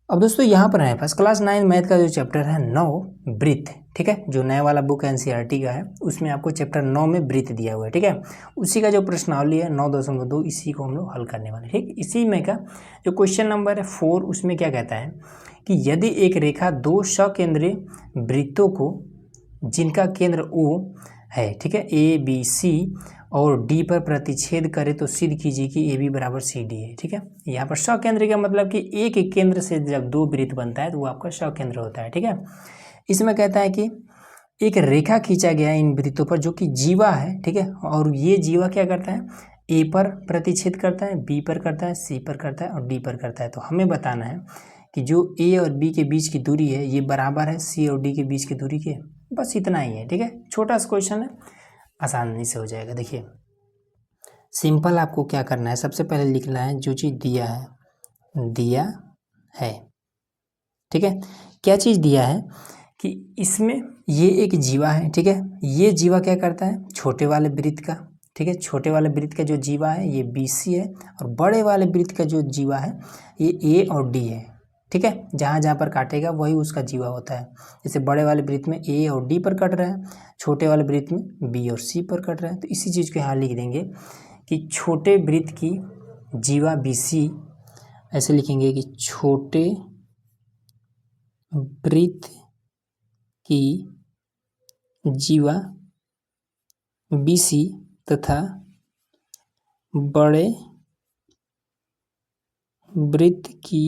अब दोस्तों यहाँ पर है फर्स्ट क्लास 9 मैथ का जो चैप्टर है 9 ब्रीथ, ठीक है, जो नया वाला बुक एनसीईआरटी का है उसमें आपको चैप्टर 9 में ब्रीथ दिया हुआ है, ठीक है। उसी का जो प्रश्नावली है 9.2 इसी को हम लोग हल करने वाले, ठीक। इसी में का जो क्वेश्चन नंबर है 4 उसमें क्या कहता है कि यदि एक रेखा दो सकेंद्रीय वृत्तों को जिनका केंद्र O है, ठीक है, ABC और डी पर प्रतिच्छेद करे तो सिद्ध कीजिए कि ए बी बराबर सी डी है, ठीक है। यहाँ पर सकेंद्र का मतलब कि एक ही केंद्र से जब दो वृत्त बनता है तो वो आपका सकेंद्र होता है, ठीक है। इसमें कहता है कि एक रेखा खींचा गया इन वृत्तों पर जो कि जीवा है, ठीक है, और ये जीवा क्या करता है, ए पर प्रतिच्छेद करता है, बी पर करता है, सी पर करता है और डी पर करता है। तो हमें बताना है कि जो ए और बी के बीच की दूरी है ये बराबर है सी और डी के बीच की दूरी के। बस इतना ही है, ठीक है, छोटा सा क्वेश्चन है, आसानी से हो जाएगा। देखिए सिंपल आपको क्या करना है, सबसे पहले लिखना है जो चीज़ दिया है, ठीक है। क्या चीज़ दिया है कि इसमें ये एक जीवा है, ठीक है, ये जीवा क्या करता है छोटे वाले वृत्त का, ठीक है, छोटे वाले वृत्त का जो जीवा है ये BC है और बड़े वाले वृत्त का जो जीवा है ये A और D है, ठीक है। जहाँ जहाँ पर काटेगा वही उसका जीवा होता है। जैसे बड़े वाले वृत्त में A और D पर कट रहा है, छोटे वाले वृत्त में B और C पर कट रहा है। तो इसी चीज़ को यहाँ लिख देंगे कि छोटे वृत्त की जीवा BC, ऐसे लिखेंगे कि छोटे वृत्त की जीवा BC तथा बड़े वृत्त की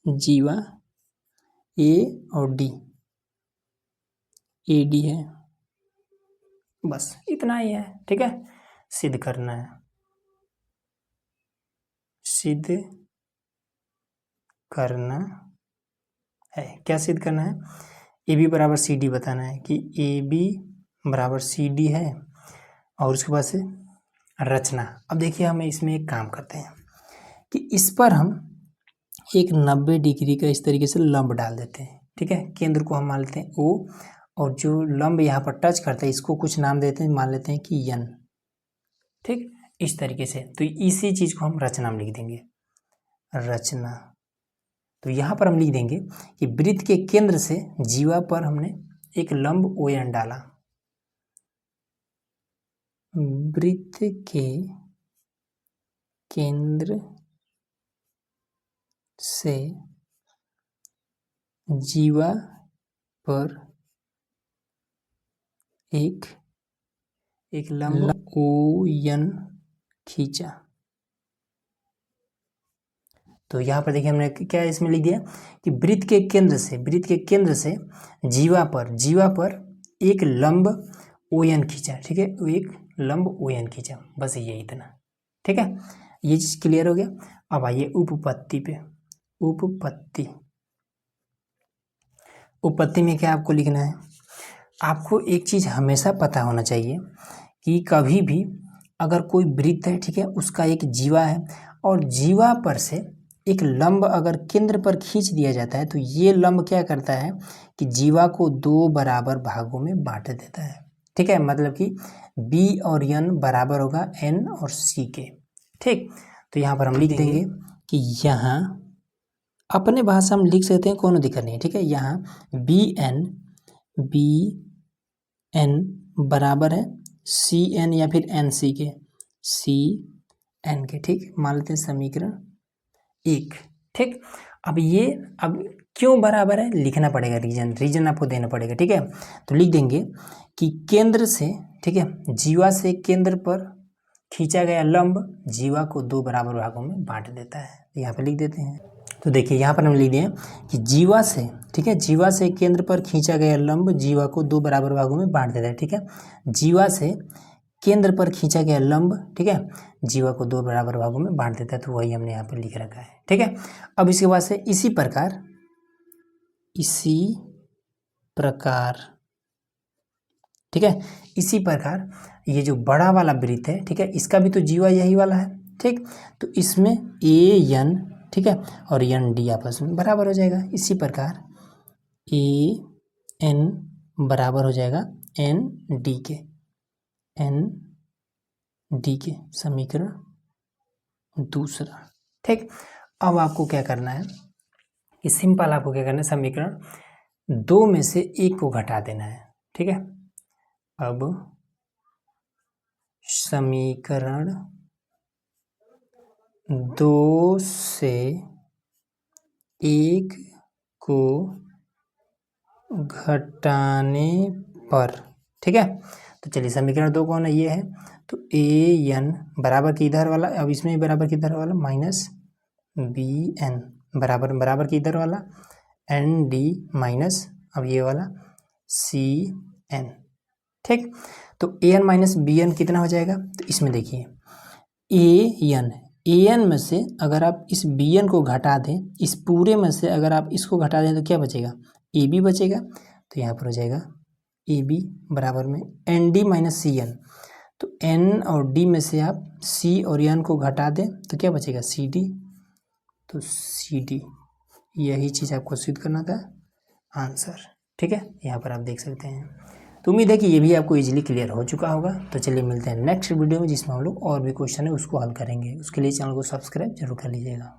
जीवा A और D AD है। बस इतना ही है, ठीक है। सिद्ध करना है, सिद्ध करना है। क्या सिद्ध करना है, AB बराबर CD बताना है कि AB बराबर CD है और उसके बाद से रचना। अब देखिए हमें इसमें एक काम करते हैं कि इस पर हम एक 90 डिग्री का इस तरीके से लंब डाल देते हैं, ठीक है। केंद्र को हम मान लेते हैं O और जो लंब यहाँ पर टच करता है इसको कुछ नाम देते हैं, मान लेते हैं कि N, ठीक, इस तरीके से। तो इसी चीज़ को हम रचना में लिख देंगे, रचना। तो यहाँ पर हम लिख देंगे कि वृत्त के केंद्र से जीवा पर हमने एक लंब ON डाला, वृत्त के केंद्र से जीवा पर एक लंब ON खींचा। तो यहाँ पर देखिए हमने क्या इसमें लिख दिया कि वृत्त के केंद्र से जीवा पर एक लंब ON खींचा, ठीक है, एक लंब ON खींचा। बस ये इतना, ठीक है, ये चीज़ क्लियर हो गया। अब आइए उपपत्ति पे। उपपत्ति में क्या आपको लिखना है, आपको एक चीज़ हमेशा पता होना चाहिए कि कभी भी अगर कोई वृत्त है, ठीक है, उसका एक जीवा है और जीवा पर से एक लंब अगर केंद्र पर खींच दिया जाता है तो ये लंब क्या करता है कि जीवा को दो बराबर भागों में बांट देता है, ठीक है। मतलब कि B और N बराबर होगा N और C के, ठीक। तो यहाँ पर हम लिख देंगे कि यहाँ अपने भाषा में लिख सकते हैं, कोनो दिक्कत नहीं है, ठीक है। यहाँ बी एन बराबर है CN या फिर NC के, CN के, ठीक, मान लेते हैं समीकरण 1, ठीक। अब क्यों बराबर है लिखना पड़ेगा, रीजन आपको देना पड़ेगा, ठीक है। तो लिख देंगे कि केंद्र से, ठीक है, जीवा से केंद्र पर खींचा गया लंब जीवा को दो बराबर भागों में बांट देता है। यहाँ पे लिख देते हैं। तो देखिए यहाँ पर हम लिख दिए कि जीवा से, ठीक है, जीवा से केंद्र पर खींचा गया लंब जीवा को दो बराबर भागों में बांट देता है, ठीक है। जीवा से केंद्र पर खींचा गया लंब, ठीक है, जीवा को दो बराबर भागों में बांट देता है। तो वही हमने यहाँ पर लिख रखा है, ठीक है। अब इसके बाद से इसी प्रकार, ठीक है, इसी प्रकार ये जो बड़ा वाला वृत्त है, ठीक है, इसका भी तो जीवा यही वाला है, ठीक। तो इसमें AN, ठीक है, और ND आपस में बराबर हो जाएगा। इसी प्रकार AN बराबर हो जाएगा ND के, समीकरण दूसरा, ठीक। अब आपको क्या करना है कि सिंपल आपको क्या करना है, समीकरण 2 में से 1 को घटा देना है। ठीक है, अब समीकरण 2 से 1 को घटाने पर, ठीक है, तो चलिए समीकरण 2 कौन है, ये है, तो ए एन बराबर की इधर वाला, अब इसमें भी बराबर की इधर वाला माइनस बी एन बराबर बराबर की इधर वाला एन डी माइनस अब ये वाला सी एन। ठीक, तो A N minus B N कितना हो जाएगा, तो इसमें देखिए ए एन में से अगर आप इस बी एन को घटा दें, इस पूरे में से अगर आप इसको घटा दें तो क्या बचेगा, ए बी बचेगा। तो यहाँ पर हो जाएगा ए बी बराबर में N D minus C N, तो एन और डी में से आप सी और एन को घटा दें तो क्या बचेगा, सी डी। तो सी डी, यही चीज़ आपको सिद्ध करना था आंसर। ठीक है, यहाँ पर आप देख सकते हैं। तो उम्मीद है कि ये भी आपको इजीली क्लियर हो चुका होगा। तो चलिए मिलते हैं नेक्स्ट वीडियो में, जिसमें हम लोग और भी क्वेश्चन है उसको हल करेंगे। उसके लिए चैनल को सब्सक्राइब जरूर कर लीजिएगा।